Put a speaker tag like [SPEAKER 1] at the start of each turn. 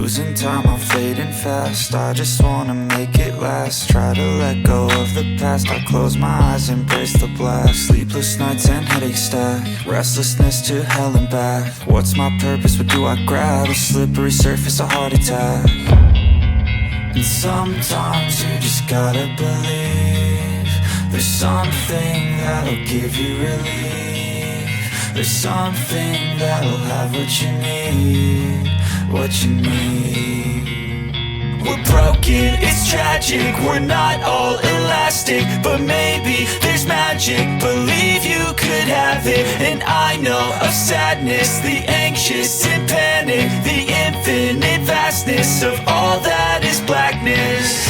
[SPEAKER 1] Losing time, I'm fading fast. I just wanna make it last. Try to let go of the past. I close my eyes, embrace the blast. Sleepless nights and headaches stack. Restlessness to hell and back. What's my purpose, what do I grab? A slippery surface, a heart attack. And sometimes you just gotta believe there's something that'll give you relief. There's something that'll have what you need, what you need. We're broken, it's tragic, we're not all elastic, but maybe there's magic, believe you could have it. And I know of sadness, the anxious and panic, the infinite vastness of all that is blackness.